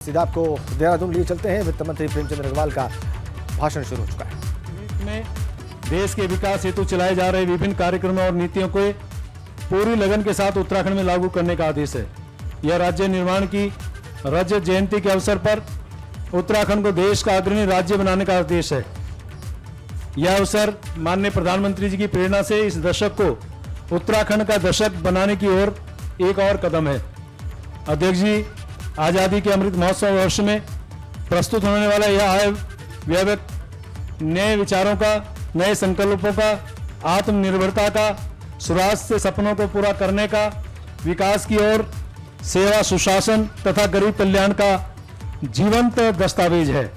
सीधा आपको देहरादून लिए चलते हैं। वित्त मंत्री प्रेमचंद अग्रवाल का भाषण शुरू हो चुका है। में देश के विकास हेतु चलाए जा रहे विभिन्न कार्यक्रमों और नीतियों को पूरी लगन के साथ उत्तराखंड में लागू करने का आदेश है। यह राज्य निर्माण की रजत जयंती के अवसर पर उत्तराखंड को देश का अग्रणी राज्य बनाने का आदेश है। यह अवसर माननीय प्रधानमंत्री जी की प्रेरणा से इस दशक को उत्तराखंड का दशक बनाने की ओर एक और कदम है। अध्यक्ष जी, आजादी के अमृत महोत्सव वर्ष में प्रस्तुत होने वाला यह आय व्यय नए विचारों का, नए संकल्पों का, आत्मनिर्भरता का, स्वास्थ्य सपनों को पूरा करने का, विकास की ओर, सेवा सुशासन तथा गरीब कल्याण का जीवंत दस्तावेज है।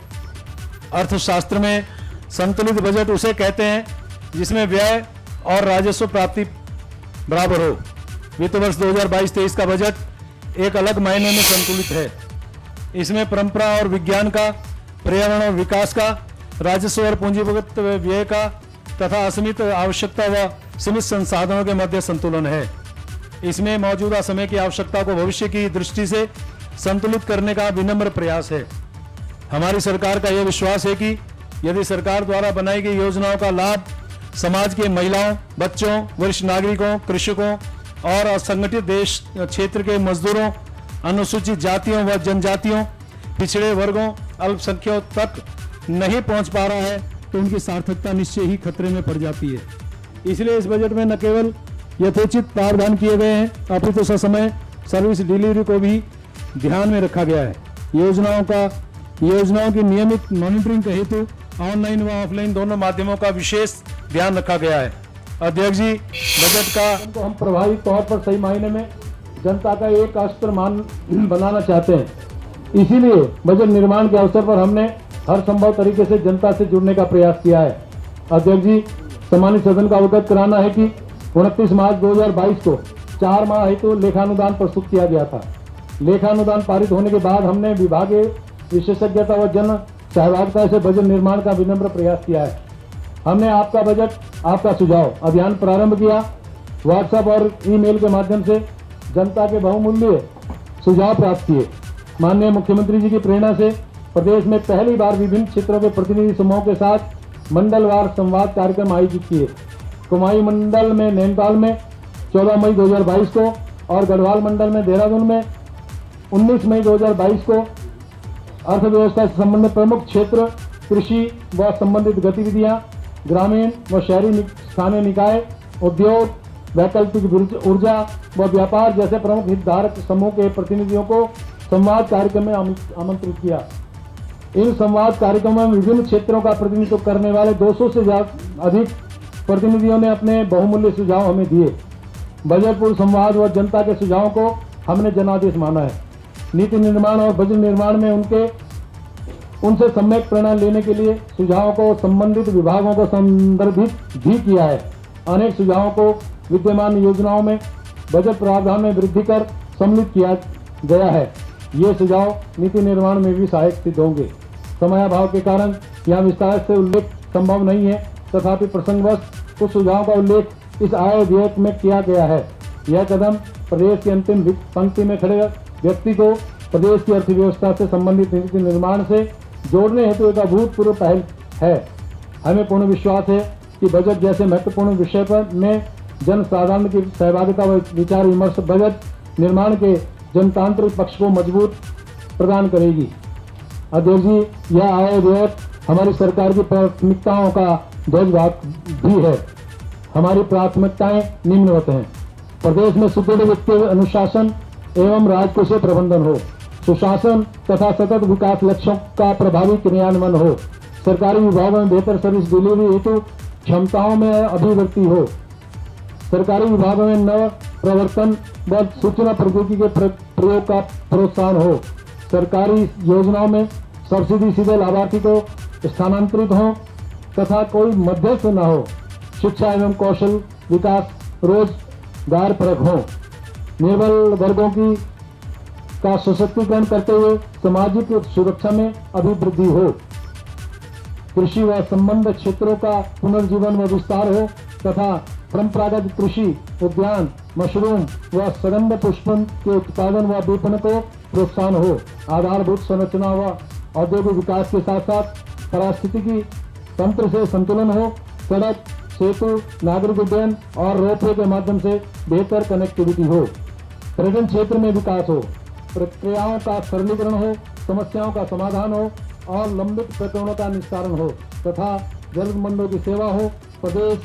अर्थशास्त्र में संतुलित बजट उसे कहते हैं जिसमें व्यय और राजस्व प्राप्ति बराबर हो। वित्त वर्ष 2022-23 का बजट एक अलग मायने में संतुलित है। इसमें परंपरा और विज्ञान का, पर्यावरण और विकास का, राजस्व और पूंजीगत व्यय का तथा असीमित आवश्यकता व सीमित संसाधनों के मध्य संतुलन है। इसमें मौजूदा समय की आवश्यकता को भविष्य की दृष्टि से संतुलित करने का विनम्र प्रयास है। हमारी सरकार का यह विश्वास है कि यदि सरकार द्वारा बनाई गई योजनाओं का लाभ समाज के महिलाओं, बच्चों, वरिष्ठ नागरिकों, कृषकों और असंगठित देश क्षेत्र के मजदूरों, अनुसूचित जातियों व जनजातियों, पिछड़े वर्गों, अल्पसंख्यकों तक नहीं पहुंच पा रहा है तो उनकी सार्थकता निश्चय ही खतरे में पड़ जाती है। इसलिए इस बजट में न केवल यथोचित प्रावधान किए गए हैं, अपितु ससमय सर्विस डिलीवरी को भी ध्यान में रखा गया है। योजनाओं की नियमित मॉनिटरिंग के हेतु ऑनलाइन व ऑफलाइन दोनों माध्यमों का विशेष ध्यान रखा गया है। अध्यक्ष जी, बजट का हम प्रभावी तौर पर सही मायने में जनता का एक अस्त्र बनाना चाहते हैं। इसीलिए बजट निर्माण के अवसर पर हमने हर संभव तरीके से जनता से जुड़ने का प्रयास किया है। अध्यक्ष जी, सम्मानित सदन का अवगत कराना है कि 29 मार्च 2022 को 4 माह हेतु लेखानुदान प्रस्तुत किया गया था। लेखानुदान पारित होने के बाद हमने विभागीय विशेषज्ञता व जन सहभागिता से बजट निर्माण का विनम्र प्रयास किया है। हमने आपका बजट, आपका सुझाव अभियान प्रारंभ किया। व्हाट्सएप और ईमेल के माध्यम से जनता के बहुमूल्य सुझाव प्राप्त किए। माननीय मुख्यमंत्री जी की प्रेरणा से प्रदेश में पहली बार विभिन्न क्षेत्रों के प्रतिनिधि समूहों के साथ मंडलवार संवाद कार्यक्रम आयोजित किए। कुमाऊं मंडल में नैनीताल में 14 मई 2022 को और गढ़वाल मंडल में देहरादून में 19 मई 2022 को अर्थव्यवस्था से संबंधित प्रमुख क्षेत्र, कृषि व संबंधित गतिविधियां, ग्रामीण व शहरी स्थानीय निकाय, उद्योग, वैकल्पिक ऊर्जा व व्यापार जैसे प्रमुख हितधारक समूह के प्रतिनिधियों को संवाद कार्यक्रम में आमंत्रित किया। इन संवाद कार्यक्रमों में विभिन्न क्षेत्रों का प्रतिनिधित्व करने वाले 200 से अधिक प्रतिनिधियों ने अपने बहुमूल्य सुझाव हमें दिए। बजट पूर्व संवाद व जनता के सुझावों को हमने जनादेश माना है। नीति निर्माण और बजट निर्माण में उनसे सम्यक प्रेरणा लेने के लिए सुझावों को संबंधित विभागों को संदर्भित भी किया है। अनेक सुझावों को विद्यमान योजनाओं में बजट प्रावधान में वृद्धि कर सम्मिलित किया गया है। ये सुझाव नीति निर्माण में भी सहायक सिद्ध होंगे। समयाभाव के कारण यहाँ विस्तार से उल्लेख संभव नहीं है, तथापि प्रसंगवश कुछ सुझावों का उल्लेख इस आय व्यय में किया गया है। यह कदम प्रदेश की अंतिम पंक्ति में खड़े व्यक्ति को प्रदेश की अर्थव्यवस्था से संबंधित नीति निर्माण से जोड़ने हेतु एक अभूतपूर्व पहल है। हमें पूर्ण विश्वास है कि बजट जैसे महत्वपूर्ण विषय पर में जन साधारण की सहभागिता व विचार विमर्श बजट निर्माण के जनतांत्रिक पक्ष को मजबूत प्रदान करेगी। अध्यक्ष जी, यह आय व्यय हमारी सरकार की प्राथमिकताओं का ध्वजवाहक भी है। हमारी प्राथमिकताएं निम्नवत हैं। प्रदेश में सुदृढ़ वित्तीय अनुशासन एवं राजकोषीय प्रबंधन हो, सुशासन तथा सतत विकास लक्ष्यों का प्रभावी क्रियान्वयन हो, सरकारी विभागों में बेहतर सर्विस डिलीवरी हेतु क्षमताओं में अभिवृद्धि हो, सरकारी विभागों में नव प्रवर्तन व सूचना प्रौद्योगिकी के प्रयोग का प्रोत्साहन हो, सरकारी योजनाओं में सब्सिडी सीधे लाभार्थी को स्थानांतरित हो तथा कोई मध्यस्थ न हो, शिक्षा एवं कौशल विकास रोजगार परक हो, निर्बल वर्गों का सशक्तिकरण करते हुए सामाजिक सुरक्षा में अभिवृद्धि हो, कृषि व संबंध क्षेत्रों का पुनर्जीवन व विस्तार हो तथा परंपरागत कृषि, उद्यान, मशरूम व सुगंध पुष्पों के उत्पादन व विपणन को प्रोत्साहन हो। आधारभूत संरचना व औद्योगिक विकास के साथ साथ पारिस्थितिकी तंत्र से संतुलन हो। सड़क, सेतु, नागरिक उड्डयन और रोपवे के माध्यम से बेहतर कनेक्टिविटी हो। पर्यटन क्षेत्र में विकास हो, प्रक्रियाओं का सरलीकरण हो, समस्याओं का समाधान हो और लंबित प्रकरणों का निस्तारण हो तथा जरूरतमंदों की सेवा हो। प्रदेश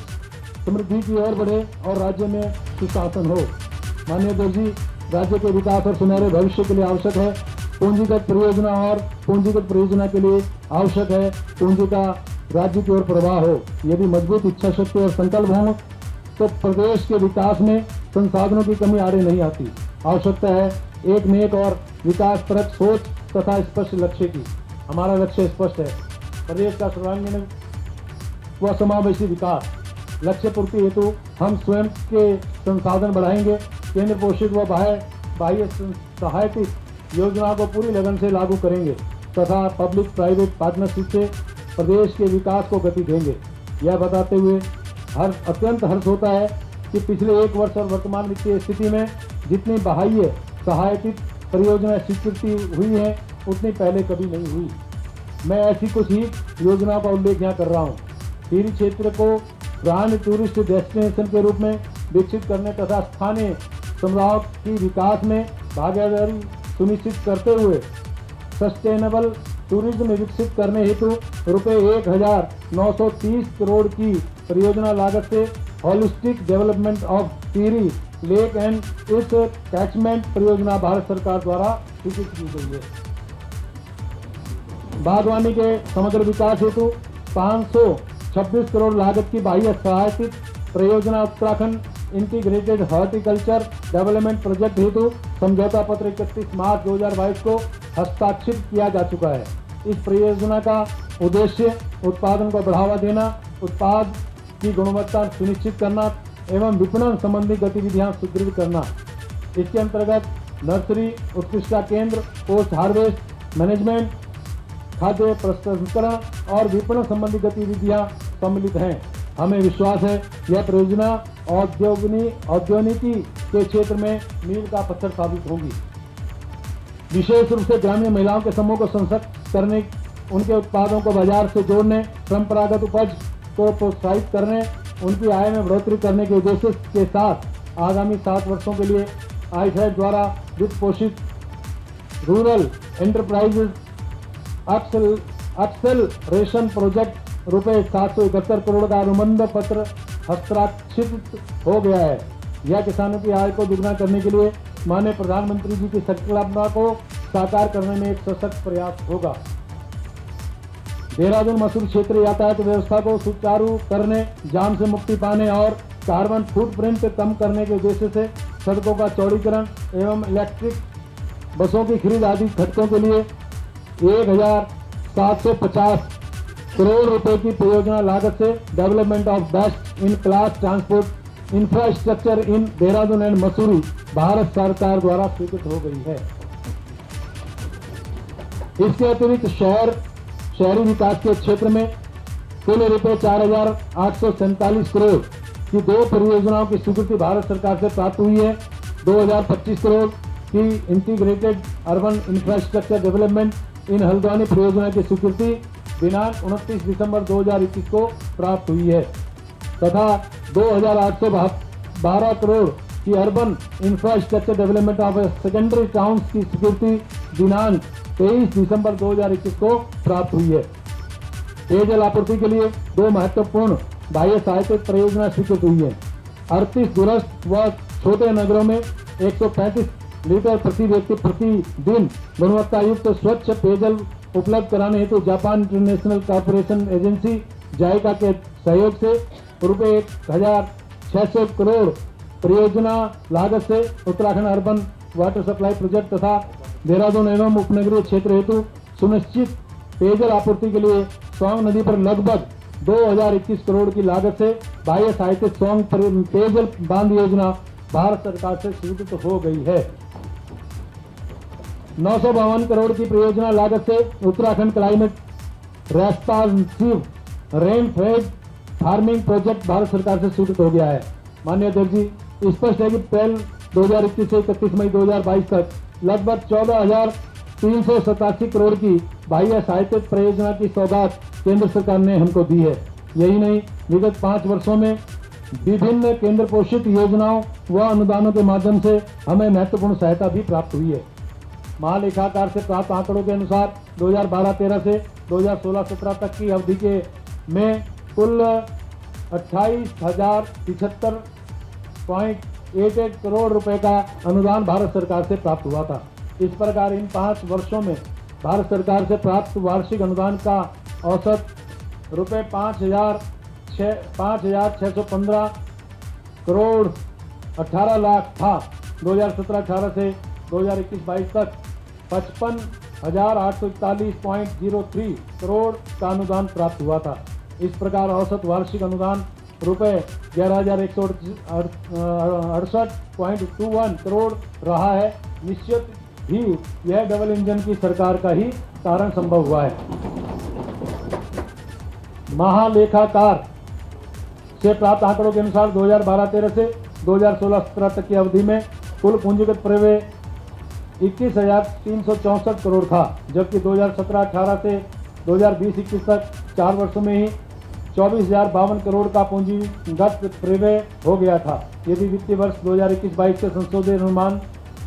समृद्धि की ओर बढ़े और राज्य में सुशासन हो। माननीय अध्यक्ष जी, राज्य के विकास और सुनहरे भविष्य के लिए आवश्यक है पूंजीगत परियोजना और पूंजीगत परियोजना के लिए आवश्यक है पूंजी का राज्य की ओर प्रवाह हो। यदि मजबूत इच्छा शक्ति और संकल्प हो तो प्रदेश के विकास में संसाधनों की कमी आड़े नहीं आती। आवश्यकता है एक नेक और विकास परक सोच तथा स्पष्ट लक्ष्य की। हमारा लक्ष्य स्पष्ट है, प्रदेश का सर्वांगीण व समावेशी विकास। लक्ष्य पूर्ति हेतु हम स्वयं के संसाधन बढ़ाएंगे। केंद्र पोषित व बाह्य सहायतित योजनाओं को पूरी लगन से लागू करेंगे तथा पब्लिक प्राइवेट पार्टनरशिप से प्रदेश के विकास को गति देंगे। यह बताते हुए अत्यंत हर्ष होता है कि पिछले 1 वर्ष और वर्तमान वित्तीय स्थिति में जितनी बाह्य सहायतित परियोजनाएं स्वीकृति हुई हैं उतनी पहले कभी नहीं हुई। मैं ऐसी कुछ ही योजनाओं का उल्लेख यहाँ कर रहा हूँ। टिहरी क्षेत्र को ब्रांड टूरिस्ट डेस्टिनेशन के रूप में विकसित करने तथा स्थानीय समुदायों की विकास में भागीदारी सुनिश्चित करते हुए सस्टेनेबल टूरिज्म विकसित करने हेतु रुपये 1930 करोड़ की परियोजना लागत से holistic development of Tehri lake and इस कैचमेंट परियोजना भारत सरकार द्वारा स्वीकृत की गई है। बागवानी के समग्र विकास हेतु 526 करोड़ लागत की बाह्य सहायतित परियोजना Uttarakhand integrated horticulture development project हेतु समझौता पत्र 31 मार्च 2022 को हस्ताक्षरित किया जा चुका है। इस परियोजना का उद्देश्य उत्पादन को बढ़ावा देना, उत्पाद की गुणवत्ता सुनिश्चित करना एवं विपणन संबंधी गतिविधियां सुदृढ़ करना। इसके अंतर्गत नर्सरी, उत्कृष्टता केंद्र, पोस्ट हार्वेस्ट मैनेजमेंट, खाद्य प्रसंस्करण और विपणन संबंधी गतिविधियां सम्मिलित हैं। हमें विश्वास है यह परियोजना औद्योगिकी के क्षेत्र में मील का पत्थर साबित होगी। विशेष रूप से ग्रामीण महिलाओं के समूह को सशक्त करने, उनके उत्पादों को बाजार से जोड़ने, परंपरागत उपज को प्रोत्साहित करने, उनकी आय में बढ़ोतरी करने के उद्देश्य के साथ आगामी 7 वर्षों के लिए आईफेड द्वारा वित्त पोषित रूरल एंटरप्राइजेज एक्सेलरेशन प्रोजेक्ट रुपये 771 करोड़ का अनुबंध पत्र हस्ताक्षरित हो गया है। यह किसानों की आय को दुगना करने के लिए माननीय प्रधानमंत्री जी की संकल्पना को साकार करने में एक सशक्त प्रयास होगा। देहरादून मसूरी क्षेत्रीय यातायात व्यवस्था को सुचारू करने, जाम से मुक्ति पाने और कार्बन फुटप्रिंट कम करने के उद्देश्य से सड़कों का चौड़ीकरण एवं इलेक्ट्रिक बसों की खरीद आदि घटकों के लिए 1750 करोड़ रुपए की परियोजना लागत से development of best in class transport infrastructure in Dehradun and Mussoorie Bharat सरकार द्वारा स्वीकृत हो गई है। इसके अतिरिक्त शहरी विकास के क्षेत्र में कुल रुपये 4,847 करोड़ की 2 परियोजनाओं की स्वीकृति भारत सरकार से प्राप्त हुई है। 2,025 करोड़ की integrated urban infrastructure development in Haldwani परियोजना की स्वीकृति दिनांक 29 दिसंबर 2021 को प्राप्त हुई है तथा 2,812 करोड़ की urban infrastructure development of secondary towns की स्वीकृति दिनांक 23 दिसंबर 2021 को प्राप्त हुई है। पेयजल आपूर्ति के लिए 2 महत्वपूर्ण बाह्य सहायतिक परियोजना स्वीकृत हुई है। 38 दूरस्थ व छोटे नगरों में 135 लीटर प्रति व्यक्ति प्रतिदिन गुणवत्ता युक्त स्वच्छ पेयजल उपलब्ध कराने हेतु जापान इंटरनेशनल कॉर्पोरेशन एजेंसी जायका के सहयोग से रुपये 1,600 करोड़ परियोजना लागत से Uttarakhand urban water supply project तथा देहरादून एवं उपनगरीय क्षेत्र हेतु सुनिश्चित पेयजल आपूर्ति के लिए सोंग नदी पर लगभग 2,021 करोड़ की लागत से बाह्य सहायतित सोंग पेयजल बांध योजना भारत सरकार से स्वीकृत हो गई है। 952 करोड़ की परियोजना लागत से Uttarakhand climate responsive rain fade farming project Bharat सरकार से स्वीकृत हो गया है। माननीय अध्यक्ष जी, स्पष्ट है कि अप्रैल 2021 से 31 मई 2022 तक लगभग 14,387 करोड़ की बाह्य सहायता परियोजना की सौगात केंद्र सरकार ने हमको दी है। यही नहीं, विगत 5 वर्षों में विभिन्न केंद्र पोषित योजनाओं व अनुदानों के माध्यम से हमें महत्वपूर्ण सहायता भी प्राप्त हुई है। महालेखाकार से प्राप्त आंकड़ों के अनुसार 2012-13 से 2016-17 तक की अवधि के में कुल 28,075.88 करोड़ रुपए का अनुदान भारत सरकार से प्राप्त हुआ था। इस प्रकार इन 5 वर्षों में भारत सरकार से प्राप्त वार्षिक अनुदान का औसत रुपये 5,615 करोड़ 18 लाख था। 2017-18 से 2021-22 तक 55,841.03 करोड़ का अनुदान प्राप्त हुआ था। इस प्रकार औसत वार्षिक अनुदान रुपये 11,168.21 करोड़ रहा है। निश्चित ही यह डबल इंजन की सरकार का ही कारण संभव हुआ है। महालेखाकार से प्राप्त आंकड़ों के अनुसार 2012-13 से 2016-17 तक की अवधि में कुल पूंजीगत प्रव्यय 21,364 करोड़ था, जबकि 2017-18 से 2020-21 तक 4 वर्षों में ही 24,052 करोड़ का पूंजीगत प्रव्यय हो गया था। यदि वित्तीय वर्ष 2021-22 के संशोधित अनुमान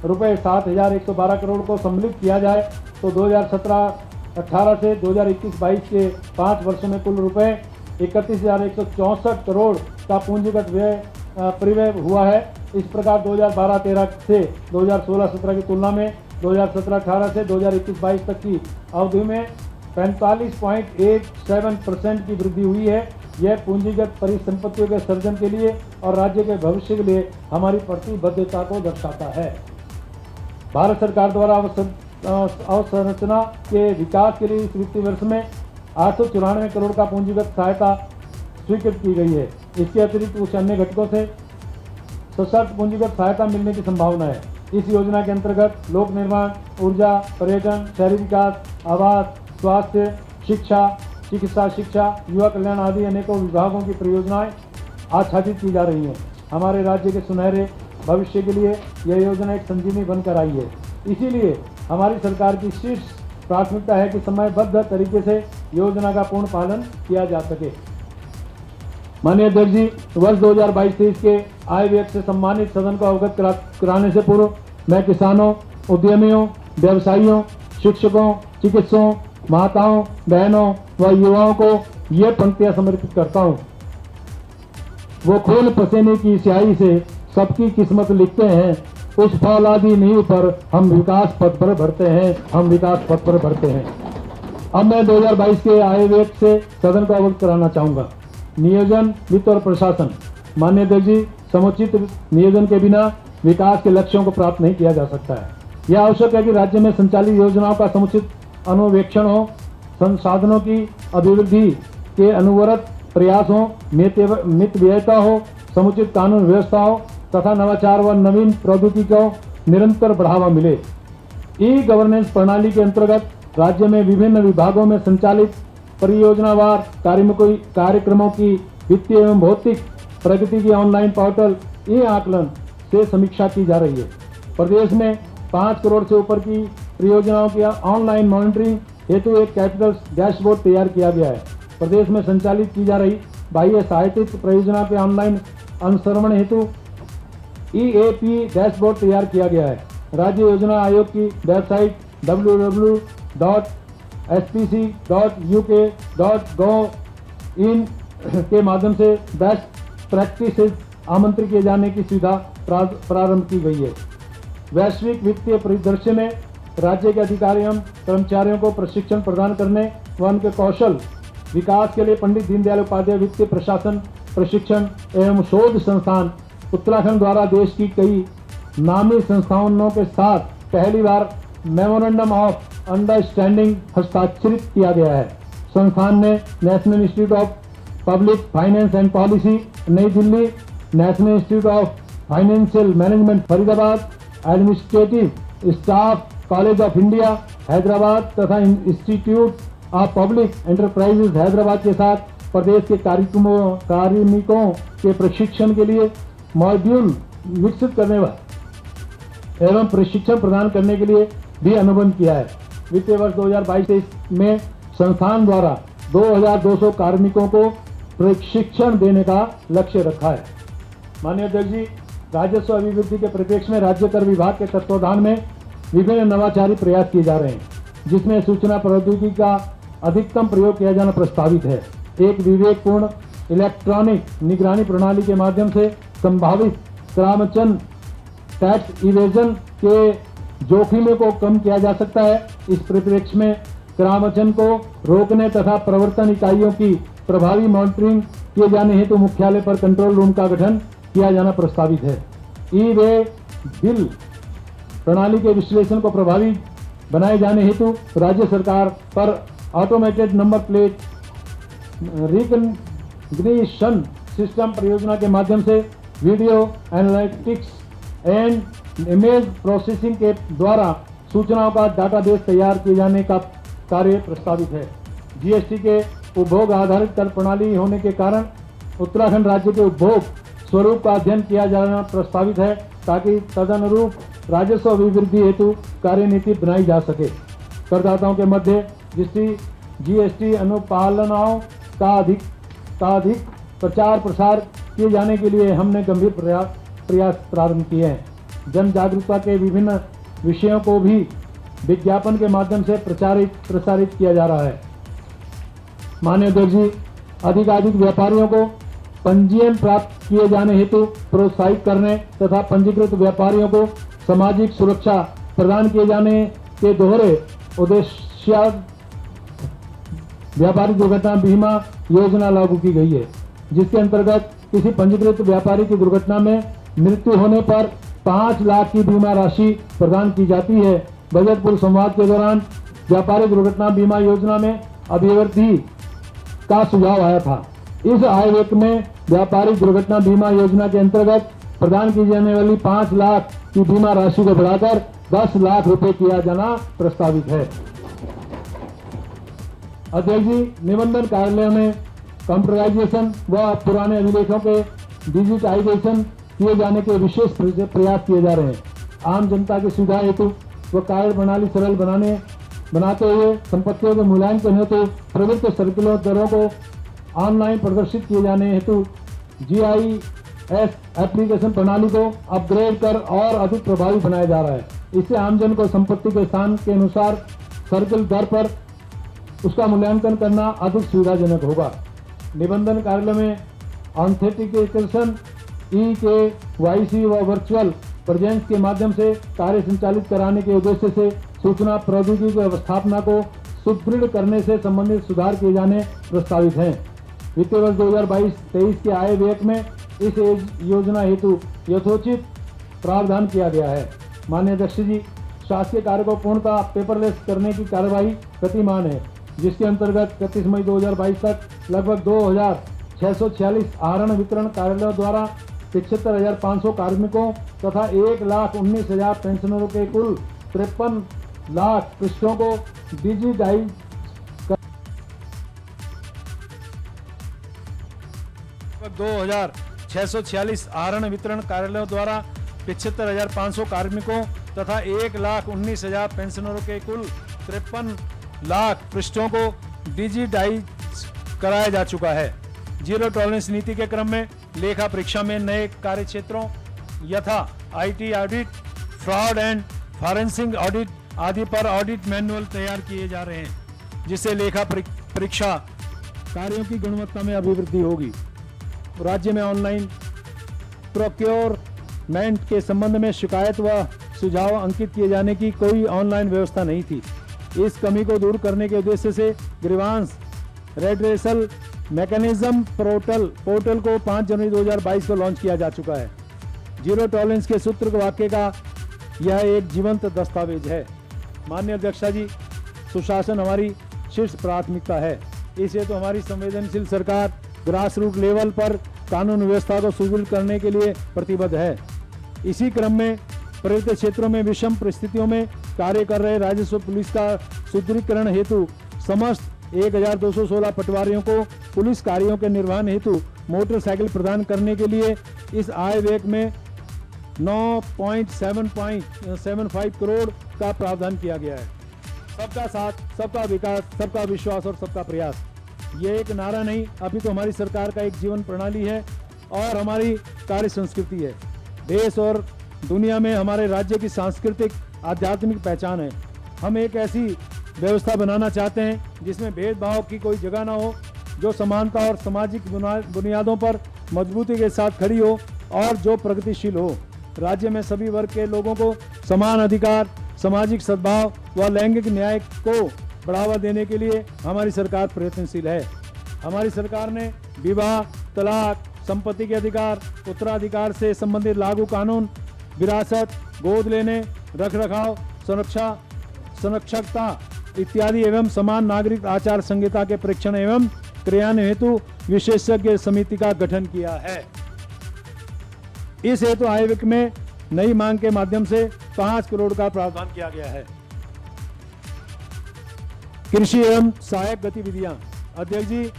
रुपये 7,112 करोड़ को सम्मिलित किया जाए तो 2017-18 से 2021-22 के 5 वर्षों में कुल रुपये 31,164 करोड़ का पूंजीगत व्यय प्रव्यय हुआ है। इस प्रकार 2012-13 से 2016-17 की तुलना में 2017-18 से 2021-22 तक की अवधि में 45.87% की वृद्धि हुई है। यह पूंजीगत परिसंपत्तियों के सर्जन के लिए और राज्य के भविष्य के लिए हमारी प्रतिबद्धता को दर्शाता है। भारत सरकार द्वारा अवसंरचना के विकास के लिए इस वित्तीय वर्ष में 894 करोड़ का पूंजीगत सहायता स्वीकृत की गई है। इसके अतिरिक्त कुछ अन्य घटकों से सशर्त पूंजीगत सहायता मिलने की संभावना है। इस योजना के अंतर्गत लोक निर्माण, ऊर्जा, पर्यटन, शहरी विकास, आवास, स्वास्थ्य, शिक्षा, चिकित्सा शिक्षा, युवा कल्याण आदि अनेकों विभागों की परियोजनाएं आच्छादित की जा रही हैं। हमारे राज्य के सुनहरे भविष्य के लिए यह योजना एक संजीवनी बनकर आई है। इसीलिए हमारी सरकार की शीर्ष प्राथमिकता है कि समयबद्ध तरीके से योजना का पूर्ण पालन किया जा सके। माननीय अध्यक्ष जी, वर्ष 2022-23 के आय व्यय से सम्मानित सदन को अवगत कराने से पूर्व मैं किसानों, उद्यमियों, व्यवसायियों, शिक्षकों, चिकित्सकों, माताओं, बहनों व युवाओं को ये पंक्तियां समर्पित करता हूँ। वो खून पसीने की स्याही से सबकी किस्मत लिखते हैं, उस फौलादी नींव पर हम विकास पथ पर बढ़ते हैं, हम विकास पथ पर बढ़ते हैं। अब मैं 2022 के आय व्यय से सदन को अवगत कराना चाहूँगा। नियोजन, वित्त और प्रशासन। माननीय अध्यक्ष जी, समुचित नियोजन के बिना विकास के लक्ष्यों को प्राप्त नहीं किया जा सकता है। यह आवश्यक है कि राज्य में संचालित योजनाओं का समुचित अनुवेक्षण हो, संसाधनों की अभिवृद्धि के अनवरत प्रयास हो, मितव्ययता हो, समुचित कानून व्यवस्था हो तथा नवाचार व नवीन प्रौद्योगिकी को निरंतर बढ़ावा मिले। ई गवर्नेंस प्रणाली के अंतर्गत राज्य में विभिन्न विभागों में संचालित परियोजनावार कार्यक्रमों की वित्तीय एवं भौतिक प्रगति की ऑनलाइन पोर्टल ई आकलन से समीक्षा की जा रही है। प्रदेश में 5 करोड़ से ऊपर की परियोजनाओं की ऑनलाइन मॉनिटरिंग हेतु एक कैपिटल डैशबोर्ड तैयार किया गया है। प्रदेश में संचालित की जा रही बाह्य सहायतित परियोजना के ऑनलाइन अनुसरण हेतु EAP डैशबोर्ड तैयार किया गया है। राज्य योजना आयोग की वेबसाइट www.spc.uk.gov.in के माध्यम से बेस्ट प्रैक्टिसेस आमंत्रित किए जाने की सुविधा प्रारंभ की गई है। वैश्विक वित्तीय परिदृश्य में राज्य के अधिकारियों कर्मचारियों को प्रशिक्षण प्रदान करने व उनके कौशल विकास के लिए पंडित दीनदयाल उपाध्याय वित्तीय प्रशासन प्रशिक्षण एवं शोध संस्थान उत्तराखंड द्वारा देश की कई नामी संस्थानों के साथ पहली बार मेमोरेंडम ऑफ अंडरस्टैंडिंग हस्ताक्षरित किया गया है। संस्थान ने National Institute of Public Finance and Policy Nai Delhi, National Institute of Financial Management Faridabad, Administrative Staff College of India Hyderabad तथा Institute of Public Enterprises Hyderabad के साथ प्रदेश के कार्मिकों के प्रशिक्षण के लिए मॉड्यूल विकसित करने एवं प्रशिक्षण प्रदान करने के लिए भी अनुबंध किया है। वित्तीय वर्ष 2022-23 में संस्थान द्वारा 2200 कार्मिकों को प्रशिक्षण देने का लक्ष्य रखा है। माननीय अध्यक्ष जी, राजस्व अभिवृद्धि के परिप्रेक्ष्य में राज्य कर विभाग के तत्वावधान में विभिन्न नवाचारी प्रयास किए जा रहे हैं, जिसमें सूचना प्रौद्योगिकी का अधिकतम प्रयोग किया जाना प्रस्तावित है। एक विवेकपूर्ण इलेक्ट्रॉनिक निगरानी प्रणाली के माध्यम से संभावित करामचन टैक्स इवेजन के जोखिमों को कम किया जा सकता है। इस परिप्रेक्ष्य में करामचन को रोकने तथा प्रवर्तन इकाइयों की प्रभावी मॉनिटरिंग किए जाने हेतु मुख्यालय पर कंट्रोल रूम का गठन किया जाना प्रस्तावित है। ई वे बिल प्रणाली के विश्लेषण को प्रभावी बनाए जाने हेतु राज्य सरकार पर automated number plate recognition system परियोजना के माध्यम से video analytics and image processing के द्वारा सूचनाओं का डाटाबेस तैयार किए जाने का कार्य प्रस्तावित है। जीएसटी के उपभोग आधारित कर प्रणाली होने के कारण उत्तराखंड राज्य के उपभोग स्वरूप का अध्ययन किया जाना प्रस्तावित है, ताकि तदनुरूप राजस्व अभिवृद्धि हेतु कार्यनीति बनाई जा सके। करदाताओं के मध्य जीएसटी अनुपालनाओं का अधिक प्रचार प्रसार किए जाने के लिए हमने गंभीर प्रयास प्रारंभ किए हैं। जन जागरूकता के विभिन्न विषयों को भी विज्ञापन के माध्यम से प्रसारित किया जा रहा है। माननीय अध्यक्ष जी, अधिकाधिक व्यापारियों को पंजीयन प्राप्त किए जाने हेतु प्रोत्साहित करने तथा पंजीकृत व्यापारियों को सामाजिक सुरक्षा प्रदान किए जाने के दोहरे उद्देश्य व्यापारी दुर्घटना बीमा योजना लागू की गई है, जिसके अंतर्गत किसी पंजीकृत व्यापारी की दुर्घटना में मृत्यु होने पर 5 लाख की बीमा राशि प्रदान की जाती है। बजट पूर्व संवाद के दौरान व्यापारी दुर्घटना बीमा योजना में अभिवृद्धि का सुझाव आया था। इस आय व्यय में व्यापारी दुर्घटना बीमा योजना के अंतर्गत प्रदान की जाने वाली 5 लाख की बीमा राशि को बढ़ाकर 10 लाख रुपए किया जाना प्रस्तावित है। अध्यक्ष जी, निबंधन कार्यालयों में कंप्यूटराइजेशन व पुराने अभिलेखों के डिजिटाइजेशन किए जाने के विशेष प्रयास किए जा रहे हैं। आम जनता की सुविधा हेतु व कार्य प्रणाली सरल बनाते हुए संपत्तियों के मूल्यांकन हेतु प्रवृत्त सर्कुलर दरों को ऑनलाइन प्रदर्शित किए जाने हेतु GIS एप्लीकेशन प्रणाली को अपग्रेड कर और अधिक प्रभावी बनाया जा रहा है। इससे आमजन को संपत्ति के स्थान के अनुसार सर्किल दर पर उसका मूल्यांकन करना अधिक सुविधाजनक होगा। निबंधन कार्यालय में ऑथेंटिकेशन EKYC व वर्चुअल प्रेजेंस के माध्यम से कार्य संचालित कराने के उद्देश्य से सूचना प्रौद्योगिकी व्यवस्थापना को सुदृढ़ करने से संबंधित सुधार किए जाने प्रस्तावित हैं। वित्तीय वर्ष 2022-23 के आय व्यय में इस योजना हेतु यथोचित प्रावधान किया गया है। माननीय अध्यक्ष जी, शासकीय कार्य को पूर्णतः पेपरलेस करने की कार्यवाही गतिमान है, जिसके अंतर्गत 31 मई 2022 तक लगभग 2646 आहरण वितरण कार्यालयों द्वारा 75,500 कार्मिकों तथा 1,19,000 पेंशनरों के कुल 53 लाख पृष्ठों को डिजिटाइज 2646 आहरण वितरण कार्यालयों द्वारा 75,500 कार्मिकों तथा 1,19,000 पेंशनरों के कुल 53 लाख पृष्ठों को डिजिटाइज कराया जा चुका है। जीरो टॉलरेंस नीति के क्रम में लेखा परीक्षा में नए कार्य क्षेत्रों यथा IT audit, fraud and forensic audit आदि पर ऑडिट मैनुअल तैयार किए जा रहे हैं, जिससे लेखा परीक्षा कार्यों की गुणवत्ता में अभिवृद्धि होगी। राज्य में ऑनलाइन प्रोक्योरमेंट के संबंध में शिकायत व सुझाव अंकित किए जाने की कोई ऑनलाइन व्यवस्था नहीं थी। इस कमी को दूर करने के उद्देश्य से ग्रीवांस रेड्रेसल मैकेनिज्म पोर्टल को 5 जनवरी 2022 को लॉन्च किया जा चुका है। जीरो टॉलरेंस के सूत्र वाक्य का यह एक जीवंत दस्तावेज है। माननीय अध्यक्षा जी, सुशासन हमारी शीर्ष प्राथमिकता है। इसलिए तो हमारी संवेदनशील सरकार ग्रास रूट लेवल पर कानून व्यवस्था को सुदृढ़ करने के लिए प्रतिबद्ध है। इसी क्रम में प्रयुक्त क्षेत्रों में विषम परिस्थितियों में कार्य कर रहे राजस्व पुलिस का सुदृढ़ीकरण हेतु समस्त 1216 पटवारियों को पुलिस कार्यों के निर्वहन हेतु मोटरसाइकिल प्रदान करने के लिए इस आय व्यय में 9.75 करोड़ का प्रावधान किया गया है। सबका साथ, सबका विकास, सबका विश्वास और सबका प्रयास, ये एक नारा नहीं, अभी तो हमारी सरकार का एक जीवन प्रणाली है और हमारी कार्य संस्कृति है। देश और दुनिया में हमारे राज्य की सांस्कृतिक आध्यात्मिक पहचान है। हम एक ऐसी व्यवस्था बनाना चाहते हैं जिसमें भेदभाव की कोई जगह ना हो, जो समानता और सामाजिक बुनियादों पर मजबूती के साथ खड़ी हो और जो प्रगतिशील हो। राज्य में सभी वर्ग के लोगों को समान अधिकार, सामाजिक सद्भाव व लैंगिक न्याय को बढ़ावा देने के लिए हमारी सरकार प्रयत्नशील है। हमारी सरकार ने विवाह, तलाक, संपत्ति के अधिकार, उत्तराधिकार से संबंधित लागू कानून, विरासत, गोद लेने, रखरखाव, संरक्षकता इत्यादि एवं समान नागरिक आचार संहिता के परीक्षण एवं क्रियान्वयन हेतु विशेषज्ञ समिति का गठन किया है। इस हेतु आय व्यय में नई मांग के माध्यम से 5 करोड़ का प्रावधान किया गया है। कृषि एवं सहायक गतिविधियां, अध्यक्ष जी,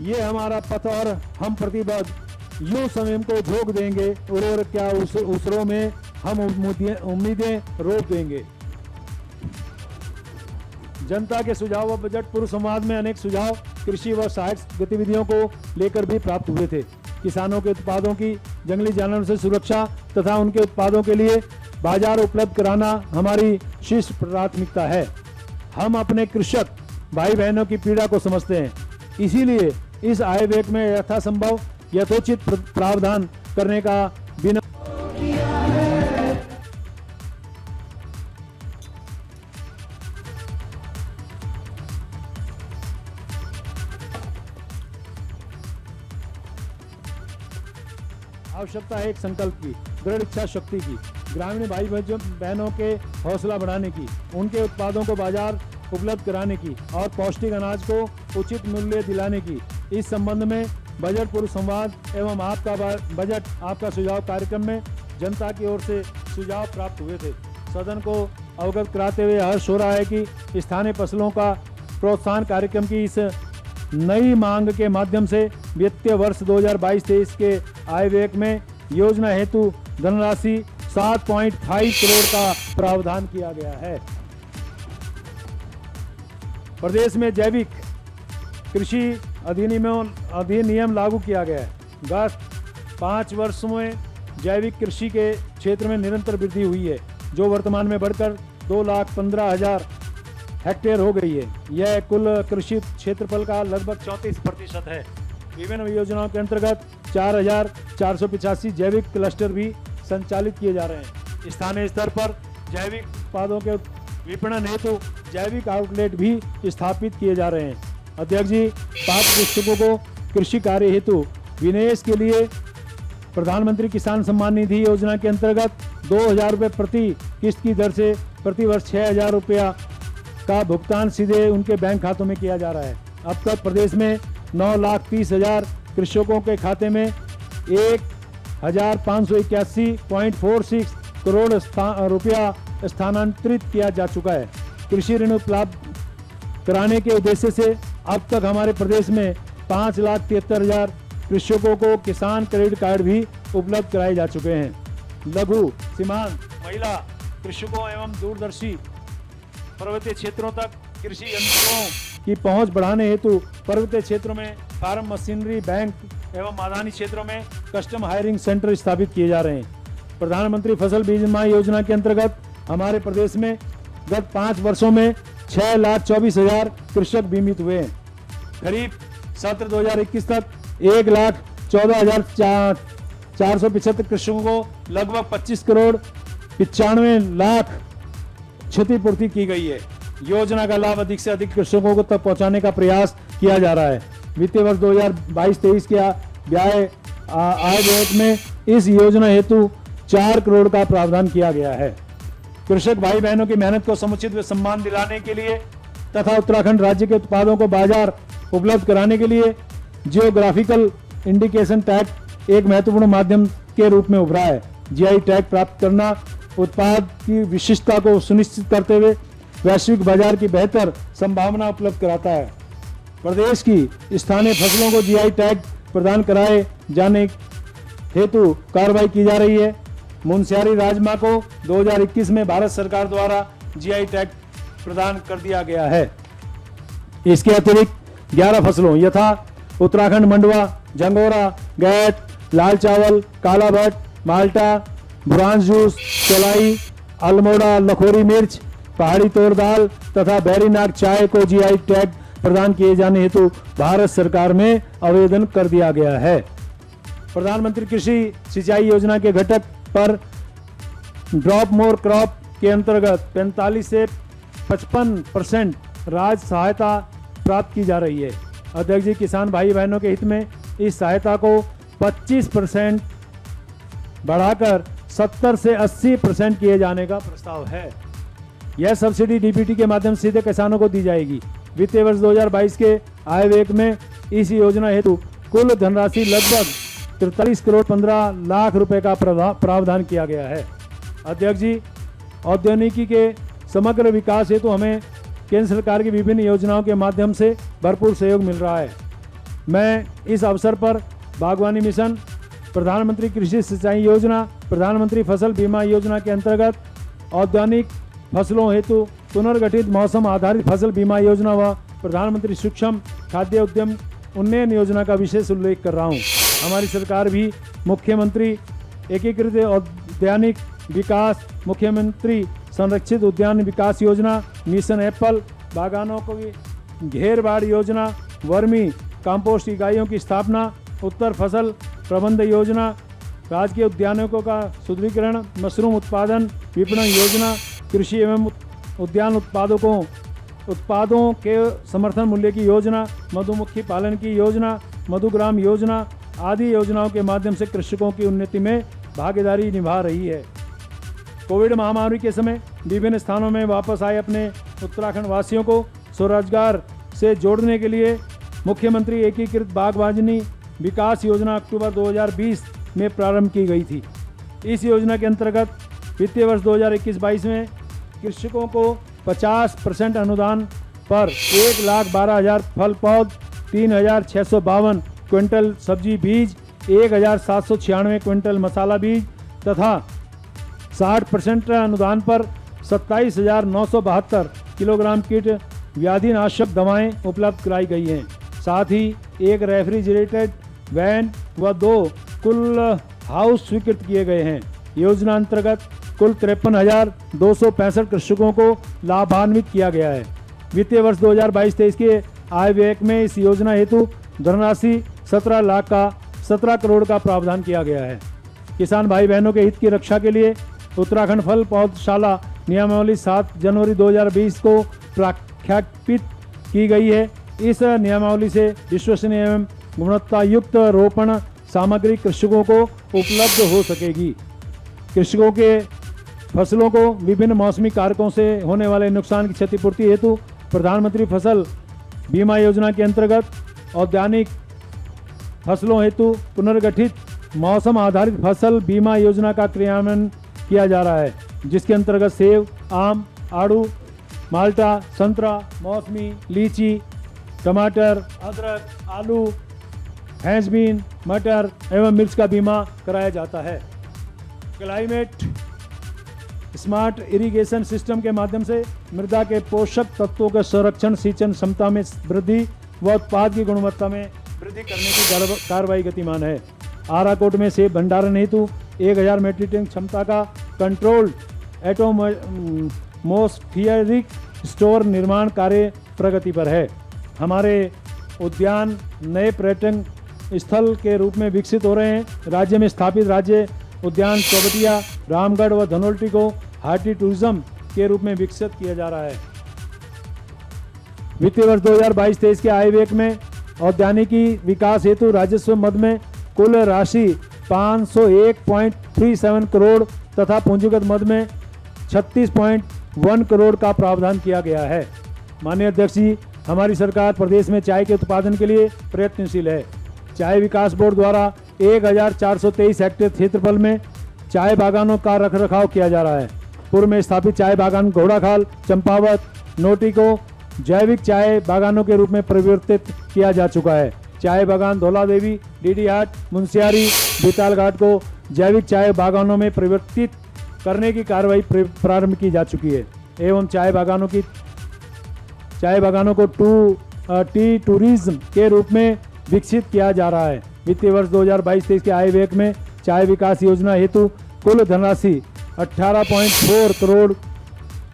ये हमारा पथ और हम प्रतिबद्ध यूं स्वयं को झोंक देंगे और क्या उसरों में हम उम्मीदें रोक देंगे। जनता के सुझाव व बजट पूर्व संवाद में अनेक सुझाव कृषि व सहायक गतिविधियों को लेकर भी प्राप्त हुए थे। किसानों के उत्पादों की जंगली जानवरों से सुरक्षा तथा उनके उत्पादों के लिए बाजार उपलब्ध कराना हमारी शीर्ष प्राथमिकता है। हम अपने कृषक भाई बहनों की पीड़ा को समझते हैं, इसीलिए इस आय व्यय में यथासंभव यथोचित प्रावधान करने का बिना आवश्यकता है एक संकल्प की, दृढ़ इच्छा शक्ति की, ग्रामीण भाई बहनों के हौसला बढ़ाने की, उनके उत्पादों को बाजार उपलब्ध कराने की और पौष्टिक अनाज को उचित मूल्य दिलाने की। इस संबंध में बजट पूर्व संवाद एवं आपका बजट आपका सुझाव कार्यक्रम में जनता की ओर से सुझाव प्राप्त हुए थे। सदन को अवगत कराते हुए हर्ष हो रहा है कि स्थानीय फसलों का प्रोत्साहन कार्यक्रम की इस नई मांग के माध्यम से वित्तीय वर्ष 2022-23 के आय व्यय में योजना हेतु धनराशि 7.5 करोड़ का प्रावधान किया गया है। प्रदेश में जैविक कृषि अधिनियम लागू किया गया है। गत 5 वर्षों में जैविक कृषि के क्षेत्र में निरंतर वृद्धि हुई है, जो वर्तमान में बढ़कर 2,15,000 हेक्टेयर हो गई है। यह कुल कृषि क्षेत्रफल का लगभग 34% है। विभिन्न योजनाओं के अंतर्गत 4,485 जैविक क्लस्टर भी संचालित किए जा रहे हैं। स्थानीय स्तर पर जैविक उत्पादों के विपणन हेतु जैविक आउटलेट भी स्थापित किए जा रहे हैं। अध्यक्ष जी, पात्र कृषकों को कृषि कार्य हेतु विनिवेश के लिए प्रधानमंत्री किसान सम्मान निधि योजना के अंतर्गत 2,000 रुपये प्रति किस्त की दर से प्रति वर्ष 6,000 रुपया का भुगतान सीधे उनके बैंक खातों में किया जा रहा है। अब तक प्रदेश में 9,30,000 कृषकों के खाते में 1,581.46 करोड़ रुपया स्थानांतरित किया जा चुका है। कृषि ऋण उपलब्ध कराने के उद्देश्य से अब तक हमारे प्रदेश में 5,73,000 कृषकों को किसान क्रेडिट कार्ड भी उपलब्ध कराए जा चुके हैं। लघु, सीमांत, महिला कृषकों एवं दूरदर्शी पर्वतीय क्षेत्रों तक कृषि यंत्रों की पहुंच बढ़ाने हेतु पर्वतीय क्षेत्रों में फार्म मशीनरी बैंक एवं मैदानी क्षेत्रों में कस्टम हायरिंग सेंटर स्थापित किए जा रहे हैं। प्रधानमंत्री फसल बीमा योजना के अंतर्गत हमारे प्रदेश में गत 5 वर्षों में 6,24,000 कृषक बीमित हुए हैं। खरीफ सत्र 2021 तक 1,14,475 कृषकों को लगभग 25 करोड़ 95 लाख क्षतिपूर्ति की गई है। योजना का लाभ अधिक से अधिक कृषकों को तक पहुंचाने का प्रयास किया जा रहा है। वित्तीय वर्ष 2022-23 के आय व्यय में इस योजना हेतु 4 करोड़ का प्रावधान किया गया है। कृषक भाई बहनों की मेहनत को समुचित व सम्मान दिलाने के लिए तथा उत्तराखंड राज्य के उत्पादों को बाजार उपलब्ध कराने के लिए जियोग्राफिकल इंडिकेशन टैग एक महत्वपूर्ण माध्यम के रूप में उभरा है। जीआई टैग प्राप्त करना उत्पाद की विशिष्टता को सुनिश्चित करते हुए वैश्विक बाजार की बेहतर संभावना उपलब्ध कराता है। प्रदेश की स्थानीय फसलों को जीआई टैग प्रदान कराए जाने हेतु कार्रवाई की जा रही है। मुनस्यारी राजमा को 2021 में भारत सरकार द्वारा जीआई टैग प्रदान कर दिया गया है। इसके अतिरिक्त 11 फसलों यथा उत्तराखंड मंडवा, जंगोरा, गैट, लाल चावल, काला भट्ट, माल्टा, ब्रांज जूस, चौलाई, अल्मोड़ा, लखोरी मिर्च, पहाड़ी तोर दाल तथा बैरीनाग चाय को जीआई टैग प्रदान किए जाने हेतु भारत सरकार में आवेदन कर दिया गया है। प्रधानमंत्री कृषि सिंचाई योजना के घटक पर ड्रॉप मोर क्रॉप के अंतर्गत 45 से 55% राज्य सहायता प्राप्त की जा रही है। अध्यक्ष जी, किसान भाई बहनों के हित में इस सहायता को 25% बढ़ाकर 70 से 80% किए जाने का प्रस्ताव है। यह सब्सिडी डीबीटी के माध्यम से सीधे किसानों को दी जाएगी। वित्तीय वर्ष 2022 के आय व्यय में इस योजना हेतु कुल धनराशि लगभग 43 करोड़ 15 लाख रुपए का प्रावधान किया गया है। अध्यक्ष जी, औद्योगिकी के समग्र विकास हेतु हमें केंद्र सरकार की विभिन्न योजनाओं के माध्यम से भरपूर सहयोग मिल रहा है। मैं इस अवसर पर बागवानी मिशन, प्रधानमंत्री कृषि सिंचाई योजना, प्रधानमंत्री फसल बीमा योजना के अंतर्गत औद्यानिक फसलों हेतु पुनर्गठित मौसम आधारित फसल बीमा योजना व प्रधानमंत्री सूक्ष्म खाद्य उद्यम उन्नयन योजना का विशेष उल्लेख कर रहा हूँ। हमारी सरकार भी मुख्यमंत्री एकीकृत औद्यानिक विकास, मुख्यमंत्री संरक्षित उद्यान विकास योजना, मिशन एप्पल, बागानों को घेरबाड़ योजना, वर्मी कंपोस्ट इकाइयों की स्थापना, उत्तर फसल प्रबंध योजना, राजकीय उद्यानों का सुदृढ़ीकरण, मशरूम उत्पादन विपणन योजना, कृषि एवं उद्यान उत्पादों के समर्थन मूल्य की योजना, मधुमक्खी पालन की योजना, मधुग्राम योजना आदि योजनाओं के माध्यम से कृषकों की उन्नति में भागीदारी निभा रही है। कोविड महामारी के समय विभिन्न स्थानों में वापस आए अपने उत्तराखंड वासियों को स्वरोजगार से जोड़ने के लिए मुख्यमंत्री एकीकृत बागवानी विकास योजना अक्टूबर 2020 में प्रारंभ की गई थी। इस योजना के अंतर्गत वित्तीय वर्ष 2021-22 में कृषकों को 50% अनुदान पर 1,12,000 फल पौध, 3,652 क्विंटल सब्जी बीज, 1,796 क्विंटल मसाला बीज तथा 60% अनुदान पर 27,972 किलोग्राम कीट व्याधिनाशक दवाएं उपलब्ध कराई गई हैं। साथ ही एक रेफ्रिजरेटेड वैन व 2 कुल हाउस स्वीकृत किए गए हैं। योजना अंतर्गत कुल 53,265 कृषकों को लाभान्वित किया गया है। वित्तीय वर्ष 2022-23 के आय व्यय में इस योजना हेतु धनराशि 17 करोड़ का प्रावधान किया गया है। किसान भाई बहनों के हित की रक्षा के लिए उत्तराखंड फल पौधशाला नियमावली 7 जनवरी 2020 को प्रख्यापित की गई है। इस नियमावली से विश्वसनीय एवं गुणवत्ता युक्त रोपण सामग्री कृषकों को उपलब्ध हो सकेगी। कृषकों के फसलों को विभिन्न मौसमी कारकों से होने वाले नुकसान की क्षतिपूर्ति हेतु प्रधानमंत्री फसल बीमा योजना के अंतर्गत औद्यानिक फसलों हेतु पुनर्गठित मौसम आधारित फसल बीमा योजना का क्रियान्वयन किया जा रहा है, जिसके अंतर्गत सेब, आम, आड़ू, माल्टा, संतरा, मौसमी, लीची, टमाटर, अदरक, आलू, फ्रेंचबीन, मटर एवं मिर्च का बीमा कराया जाता है। क्लाइमेट स्मार्ट इरिगेशन सिस्टम के माध्यम से मृदा के पोषक तत्वों के संरक्षण, सिंचन क्षमता में वृद्धि व उत्पाद की गुणवत्ता में वृद्धि करने की कार्रवाई गतिमान है। आराकोट में सेब भंडारण हेतु 1,000 मेट्रिक टन क्षमता का कंट्रोल्ड एटमॉस्फेरिक स्टोर निर्माण कार्य प्रगति पर है। हमारे उद्यान नए पर्यटन स्थल के रूप में विकसित हो रहे हैं। राज्य में स्थापित राज्य उद्यान चौबटिया, रामगढ़ व धनोल्टी को हार्टी टूरिज्म के रूप में विकसित किया जा रहा है। वित्तीय वर्ष 2022-23 के आय व्यय में औद्यानिकी विकास हेतु राजस्व मद में कुल राशि 501.37 करोड़ तथा पूंजीगत मद में 36.1 करोड़ का प्रावधान किया गया है। माननीय अध्यक्ष जी, हमारी सरकार प्रदेश में चाय के उत्पादन के लिए प्रयत्नशील है। चाय विकास बोर्ड द्वारा 1,423 हेक्टेयर क्षेत्रफल में चाय बागानों का रखरखाव किया जा रहा है। पूर्व में स्थापित चाय बागान घोड़ाखाल, चंपावत, नोटी को जैविक चाय बागानों के रूप में परिवर्तित किया जा चुका है। चाय बागान धौला देवी, डीडी हाट, मुंशियारी, बीताल घाट को जैविक चाय बागानों में परिवर्तित करने की कार्रवाई प्रारंभ की जा चुकी है एवं चाय बागानों को टी टूरिज्म के रूप में विकसित किया जा रहा है। वित्तीय वर्ष 2022-23 के आय व्यय में चाय विकास योजना हेतु कुल धनराशि 18.4 करोड़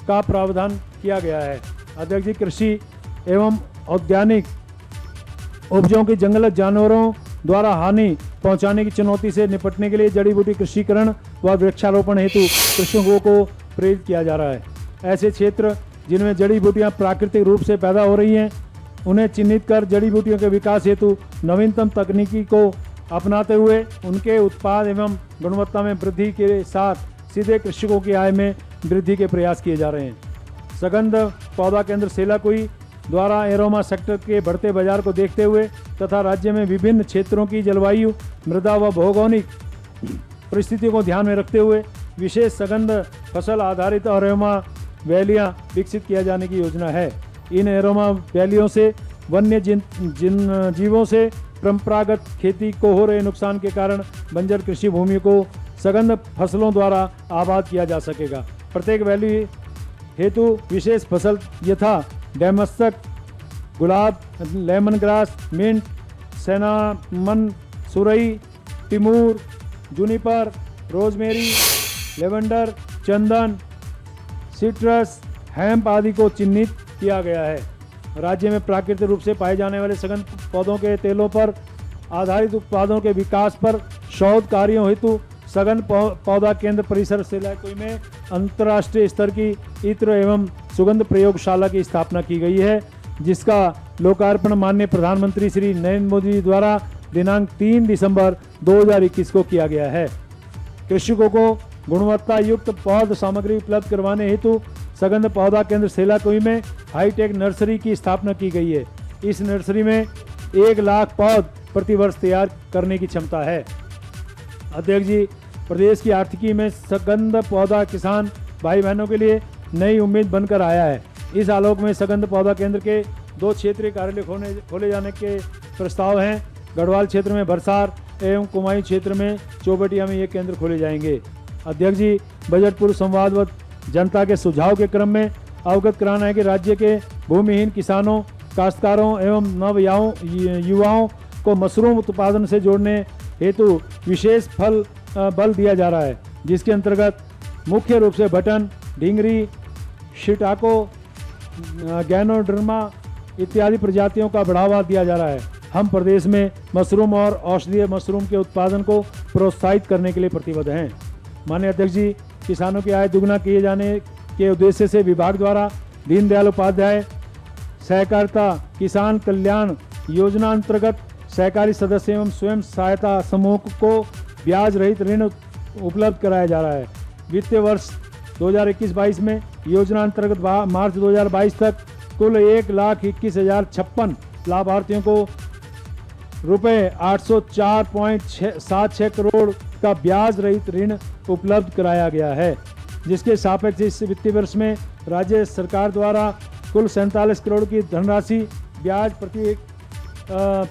का प्रावधान किया गया है। अध्यक्ष जी, कृषि एवं औद्यानिक उपजों की जंगल जानवरों द्वारा हानि पहुंचाने की चुनौती से निपटने के लिए जड़ी बूटी कृषिकरण व वृक्षारोपण हेतु कृषकों को प्रेरित किया जा रहा है। ऐसे क्षेत्र जिनमें जड़ी बूटियां प्राकृतिक रूप से पैदा हो रही हैं, उन्हें चिन्हित कर जड़ी बूटियों के विकास हेतु नवीनतम तकनीकी को अपनाते हुए उनके उत्पाद एवं गुणवत्ता में वृद्धि के साथ सीधे कृषकों की आय में वृद्धि के प्रयास किए जा रहे हैं। सगंध पौधा केंद्र सेलाकुई द्वारा एरोमा सेक्टर के बढ़ते बाजार को देखते हुए तथा राज्य में विभिन्न क्षेत्रों की जलवायु, मृदा व भौगोलिक परिस्थितियों को ध्यान में रखते हुए विशेष सगंध फसल आधारित एरोमा वैलियां विकसित किया जाने की योजना है। इन एरोमा वैलियों से वन्य जीवों से परंपरागत खेती को हो रहे नुकसान के कारण बंजर कृषि भूमि को सगंध फसलों द्वारा आबाद किया जा सकेगा। प्रत्येक वैली हेतु विशेष फसल यथा डैमस्क, गुलाब, lemon grass, mint, सेनामन, Surai, Timur, Juniper, rosemary, lavender, चंदन, सिट्रस, हेम्प आदि को चिन्हित किया गया है। राज्य में प्राकृतिक रूप से पाए जाने वाले सघन पौधों के तेलों पर आधारित उत्पादों के विकास पर शोध कार्यों हेतु सघन पौधा केंद्र परिसर सेलाकुई में अंतर्राष्ट्रीय स्तर की इत्र एवं सुगंध प्रयोगशाला की स्थापना की गई है, जिसका लोकार्पण माननीय प्रधानमंत्री श्री नरेंद्र मोदी द्वारा दिनांक 3 दिसंबर 2021 को किया गया है। कृषकों को गुणवत्ता युक्त पौध सामग्री उपलब्ध करवाने हेतु सगंध पौधा केंद्र सेलाकुई में हाईटेक नर्सरी की स्थापना की गई है। इस नर्सरी में 1 लाख पौध प्रतिवर्ष तैयार करने की क्षमता है। अध्यक्ष जी, प्रदेश की आर्थिकी में सगंध पौधा किसान भाई बहनों के लिए नई उम्मीद बनकर आया है। इस आलोक में सगंध पौधा केंद्र के 2 क्षेत्रीय कार्यालय खोले जाने के प्रस्ताव हैं। गढ़वाल क्षेत्र में भरसार एवं कुमायूं क्षेत्र में चौबटिया में ये केंद्र खोले जाएंगे। अध्यक्ष जी, बजट पूर्व संवाद व जनता के सुझाव के क्रम में अवगत कराना है कि राज्य के भूमिहीन किसानों, काश्तकारों एवं नव युवाओं को मशरूम उत्पादन से जोड़ने हेतु विशेष बल दिया जा रहा है, जिसके अंतर्गत मुख्य रूप से बटन, ढींगरी, शिटाको, गैनोड्रमा इत्यादि प्रजातियों का बढ़ावा दिया जा रहा है। हम प्रदेश में मशरूम और औषधीय मशरूम के उत्पादन को प्रोत्साहित करने के लिए प्रतिबद्ध हैं। माननीय अध्यक्ष जी, किसानों की आय दुगना किए जाने के उद्देश्य से विभाग द्वारा दीनदयाल उपाध्याय सहकारिता किसान कल्याण योजना अंतर्गत सहकारी सदस्य एवं स्वयं सहायता समूह को ब्याज रहित ऋण उपलब्ध कराया जा रहा है। वित्तीय वर्ष 2021-22 में योजना अंतर्गत मार्च 2022 तक कुल 1,21,056 लाभार्थियों को रुपये 804.76 करोड़ का ब्याज रहित ऋण उपलब्ध कराया गया है, जिसके सापेक्ष इस वित्तीय वर्ष में राज्य सरकार द्वारा कुल 47 करोड़ की धनराशि ब्याज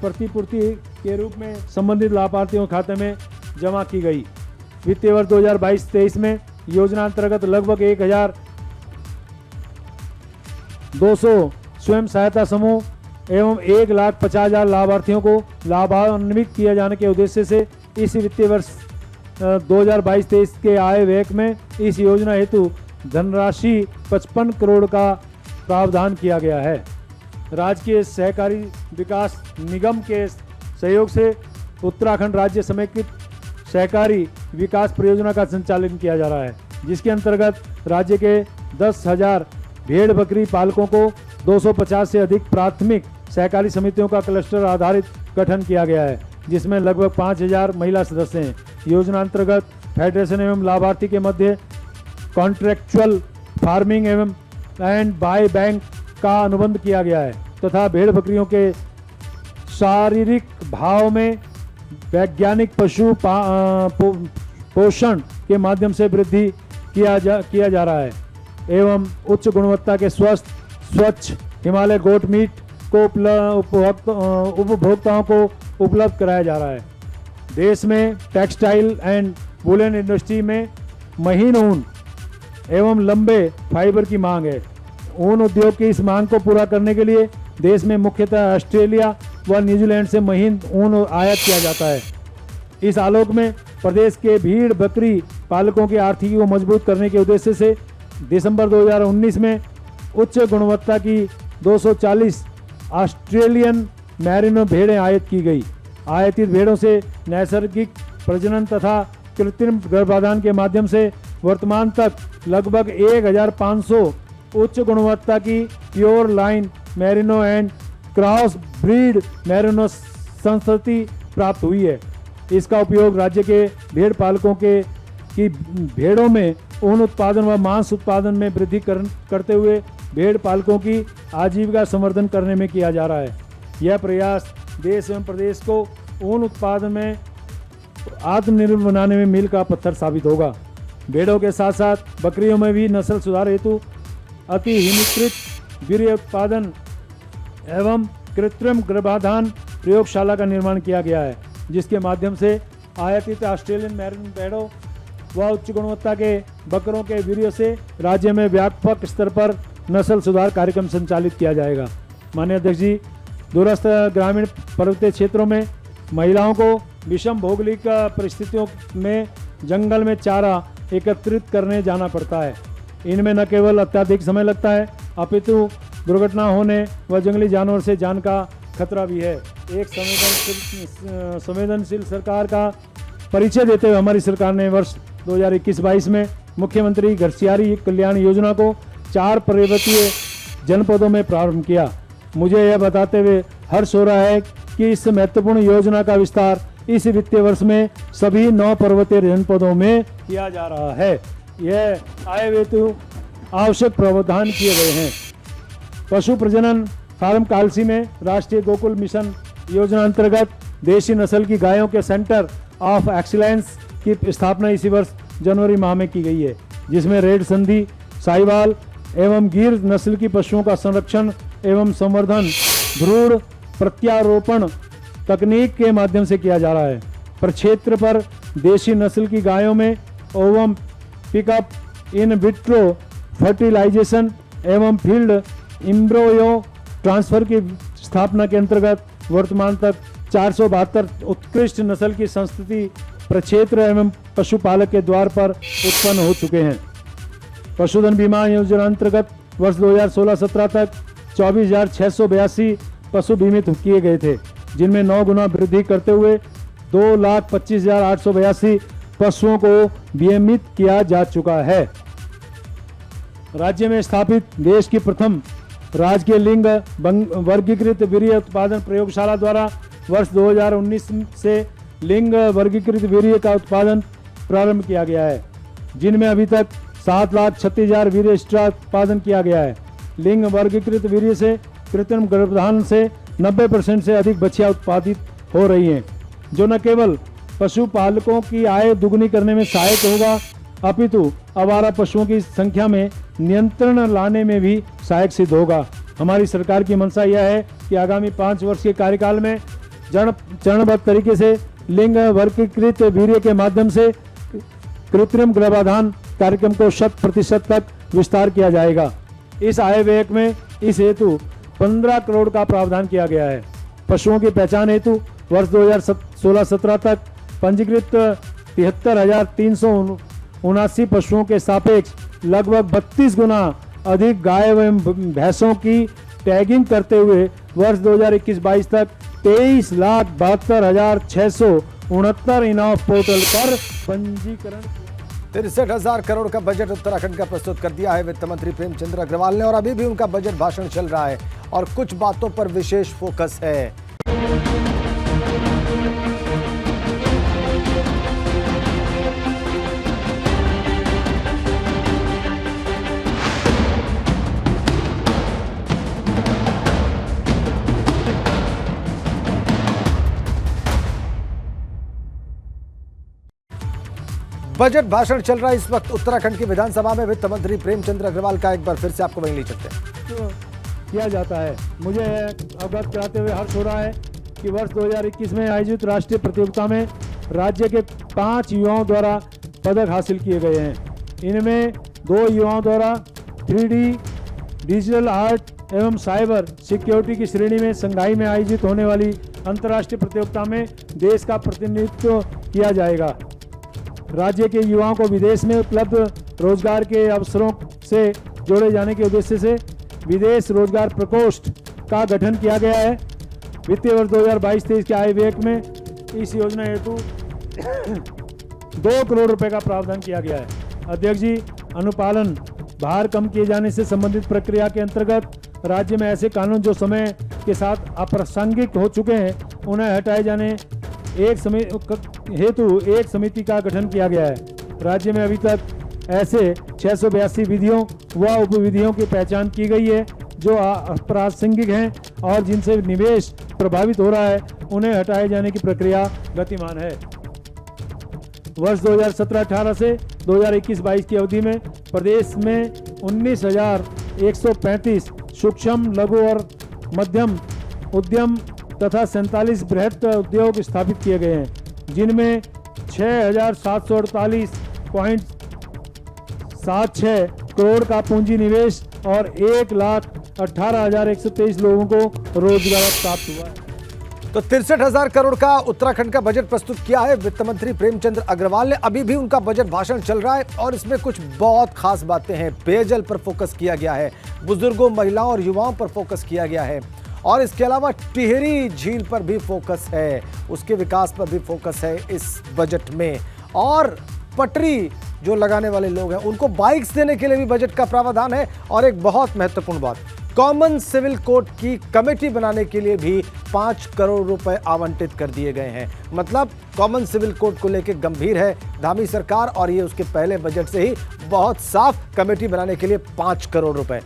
प्रतिपूर्ति के रूप में संबंधित लाभार्थियों के खाते में जमा की गई। वित्तीय वर्ष 2022-23 में योजना अंतर्गत लगभग 1,200 स्वयं सहायता समूह एवं 1,50,000 लाभार्थियों को लाभान्वित किए जाने के उद्देश्य से इस वित्तीय वर्ष 2022-23 के आय व्यय में इस योजना हेतु धनराशि 55 करोड़ का प्रावधान किया गया है। राज्य के सहकारी विकास निगम के सहयोग से उत्तराखंड राज्य समेकित सहकारी विकास परियोजना का संचालन किया जा रहा है, जिसके अंतर्गत राज्य के 10,000 भेड़ बकरी पालकों को 250 से अधिक प्राथमिक सहकारी समितियों का क्लस्टर आधारित गठन किया गया है, जिसमें लगभग 5,000 महिला सदस्य हैं। योजना अंतर्गत फेडरेशन एवं लाभार्थी के मध्य कॉन्ट्रेक्चुअल फार्मिंग एवं एंड बाय बैंक का अनुबंध किया गया है तथा भेड़ बकरियों के शारीरिक भाव में वैज्ञानिक पशु पोषण के माध्यम से वृद्धि किया जा रहा है एवं उच्च गुणवत्ता के स्वच्छ हिमालय गोट मीट को उपभोक्ताओं को उपलब्ध कराया जा रहा है। देश में टेक्सटाइल एंड वुलन इंडस्ट्री में महीन ऊन एवं लंबे फाइबर की मांग है। ऊन उद्योग की इस मांग को पूरा करने के लिए देश में मुख्यतः ऑस्ट्रेलिया व न्यूजीलैंड से महीन ऊन आयात किया जाता है। इस आलोक में प्रदेश के भेड़ बकरी पालकों की आर्थिकी को मजबूत करने के उद्देश्य से दिसंबर 2019 में उच्च गुणवत्ता की 240 ऑस्ट्रेलियन मैरिनो भेड़ें आयात की गई। आयातित भेड़ों से नैसर्गिक प्रजनन तथा कृत्रिम गर्भाधान के माध्यम से वर्तमान तक लगभग 1500 उच्च गुणवत्ता की pure line merino and cross breed merino संतति प्राप्त हुई है। इसका उपयोग राज्य के भेड़ पालकों की भेड़ों में ऊन उत्पादन व मांस उत्पादन में वृद्धि करते हुए भेड़ पालकों की आजीविका संवर्धन करने में किया जा रहा है। यह प्रयास देश एवं प्रदेश को ऊन उत्पादन में आत्मनिर्भर बनाने में मील का पत्थर साबित होगा। भेड़ों के साथ साथ बकरियों में भी नस्ल सुधार हेतु अति हिमीकृत वीर्य उत्पादन एवं कृत्रिम गर्भाधान प्रयोगशाला का निर्माण किया गया है, जिसके माध्यम से आयातित ऑस्ट्रेलियन मैरिन भेड़ों व उच्च गुणवत्ता के बकरों के वीर्य से राज्य में व्यापक स्तर पर नस्ल सुधार कार्यक्रम संचालित किया जाएगा। माननीय अध्यक्ष जी, दूरस्थ ग्रामीण पर्वतीय क्षेत्रों में महिलाओं को विषम भौगोलिक परिस्थितियों में जंगल में चारा एकत्रित करने जाना पड़ता है। इनमें न केवल अत्यधिक समय लगता है, अपितु दुर्घटना होने व जंगली जानवर से जान का खतरा भी है। एक संवेदनशील सरकार का परिचय देते हुए हमारी सरकार ने वर्ष 2021-22 में मुख्यमंत्री घरसियारी कल्याण योजना को 4 पर्वतीय जनपदों में प्रारंभ किया। मुझे यह बताते हुए हर्ष हो रहा है कि इस महत्वपूर्ण योजना का विस्तार इस वित्तीय वर्ष में सभी 9 पर्वतीय जनपदों में किया जा रहा है। यह आय हेतु आवश्यक प्रावधान किए गए हैं। पशु प्रजनन फार्म कालसी में राष्ट्रीय गोकुल मिशन योजना अंतर्गत देशी नस्ल की गायों के सेंटर ऑफ एक्सीलेंस की स्थापना इसी वर्ष जनवरी माह में की गई है, जिसमें रेड संधि, साहिवाल एवं गिर नस्ल की पशुओं का संरक्षण एवं संवर्धन भ्रूण प्रत्यारोपण तकनीक के माध्यम से किया जा रहा है। प्रक्षेत्र पर देशी नस्ल की गायों में एवं पिकअप इन विट्रो फर्टिलाइजेशन एवं फील्ड एम्ब्रियो ट्रांसफर की स्थापना के अंतर्गत वर्तमान तक 472 उत्कृष्ट नस्ल की संस्तति प्रक्षेत्र एवं पशुपालक के द्वार पर उत्पन्न हो चुके हैं। पशुधन बीमा योजना अंतर्गत वर्ष 2016-17 तक 24,682 पशु बीमित किए गए थे, जिनमें 9 गुना वृद्धि करते हुए 2,25,882 पशुओं को बीमित किया जा चुका है। राज्य में स्थापित देश की प्रथम राजकीय लिंग वर्गीकृत वीर्य उत्पादन प्रयोगशाला द्वारा वर्ष 2019 से लिंग वर्गीकृत वीर्य का उत्पादन प्रारंभ किया गया है, जिनमें अभी तक 7,36,000 वीर्य स्ट्रा उत्पादन किया गया है। लिंग वर्गीकृत वीर्य से कृत्रिम गर्भाधान से 90% से अधिक बच्चियां उत्पादित हो रही हैं, जो न केवल पशुपालकों की आय दुगनी करने में सहायक होगा, अपितु आवारा पशुओं की संख्या में नियंत्रण लाने में भी सहायक सिद्ध होगा। हमारी सरकार की मंशा यह है कि आगामी 5 वर्ष के कार्यकाल में चरणबद्ध तरीके से लिंग वर्गीकृत वीर्य के माध्यम से कृत्रिम गर्भाधान कार्यक्रम को 100% तक विस्तार किया जाएगा। इस आय व्यय में इस हेतु 15 करोड़ का प्रावधान किया गया है। पशुओं की पहचान हेतु वर्ष 2016-17 तक पंजीकृत 73,379 पशुओं के सापेक्ष लगभग 32 गुना अधिक गाय एवं भैंसों की टैगिंग करते हुए वर्ष 2021-22 तक 23,72,669 इनाफ पोर्टल पर पंजीकरण 63,000 करोड़ का बजट उत्तराखंड का प्रस्तुत कर दिया है वित्त मंत्री प्रेमचंद्र अग्रवाल ने, और अभी भी उनका बजट भाषण चल रहा है और कुछ बातों पर विशेष फोकस है। बजट भाषण चल रहा है इस वक्त उत्तराखंड की विधानसभा में। वित्त मंत्री प्रेमचंद्र अग्रवाल का एक बार फिर से आपको वहीं ले चलते हैं। किया जाता है। मुझे अवगत कराते हुए हर्ष हो रहा है कि वर्ष 2021 में आयोजित राष्ट्रीय प्रतियोगिता में राज्य के 5 युवाओं द्वारा पदक हासिल किए गए हैं। इनमें 2 युवाओं द्वारा 3D डिजिटल आर्ट एवं साइबर सिक्योरिटी की श्रेणी में शंघाई में आयोजित होने वाली अंतर्राष्ट्रीय प्रतियोगिता में देश का प्रतिनिधित्व किया जाएगा। राज्य के युवाओं को विदेश में उपलब्ध रोजगार के अवसरों से जोड़े जाने के उद्देश्य से विदेश रोजगार प्रकोष्ठ का गठन किया गया है। वित्तीय वर्ष 2022-23 के आय व्यय में इस योजना हेतु 2 करोड़ रुपए का प्रावधान किया गया है। अध्यक्ष जी, अनुपालन भार कम किए जाने से संबंधित प्रक्रिया के अंतर्गत राज्य में ऐसे कानून जो समय के साथ अप्रासंगिक हो चुके हैं उन्हें हटाए जाने हेतु एक समिति का गठन किया गया है। राज्य में अभी तक ऐसे 682 विधियों व उपविधियों की पहचान की गई है जो अप्रासंगिक हैं और जिनसे निवेश प्रभावित हो रहा है, उन्हें हटाए जाने की प्रक्रिया गतिमान है। वर्ष 2017-18 से 2021-22 की अवधि में प्रदेश में 19,135 सूक्ष्म, लघु और मध्यम उद्यम तथा 47 बृहत उद्योग स्थापित किए गए हैं, जिनमें 6,748.76 करोड़ का पूंजी निवेश और 1,18,123 लोगों को रोजगार प्राप्त हुआ है। तो 63,000 करोड़ का उत्तराखंड का बजट प्रस्तुत किया है वित्त मंत्री प्रेमचंद्र अग्रवाल ने। अभी भी उनका बजट भाषण चल रहा है और इसमें कुछ बहुत खास बातें हैं। पेयजल पर फोकस किया गया है, बुजुर्गों, महिलाओं और युवाओं पर फोकस किया गया है और इसके अलावा टिहरी झील पर भी फोकस है, उसके विकास पर भी फोकस है इस बजट में। और पटरी जो लगाने वाले लोग हैं उनको बाइक्स देने के लिए भी बजट का प्रावधान है। और एक बहुत महत्वपूर्ण बात, कॉमन सिविल कोड की कमेटी बनाने के लिए भी 5 करोड़ रुपए आवंटित कर दिए गए हैं। मतलब कॉमन सिविल कोड को लेकर गंभीर है धामी सरकार और ये उसके पहले बजट से ही बहुत साफ कमेटी बनाने के लिए 5 करोड़ रुपए।